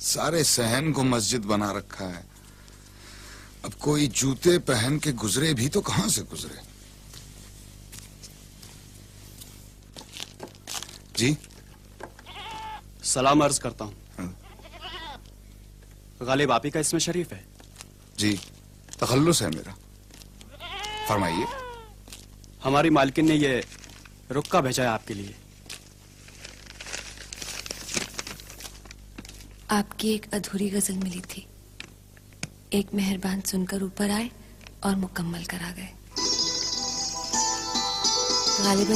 सारे सहन को मस्जिद बना रखा है। अब कोई जूते पहन के गुजरे भी तो कहां से गुजरे। जी सलाम अर्ज करता हूं। गालिब आप ही का इसमें शरीफ है? जी तखल्लुस है मेरा, फरमाइए। हमारी मालकिन ने ये रुक्का भेजा है आपके लिए। आपकी एक अधूरी गजल मिली थी, एक मेहरबान सुनकर ऊपर आए और मुकम्मल करा गए। गालिबन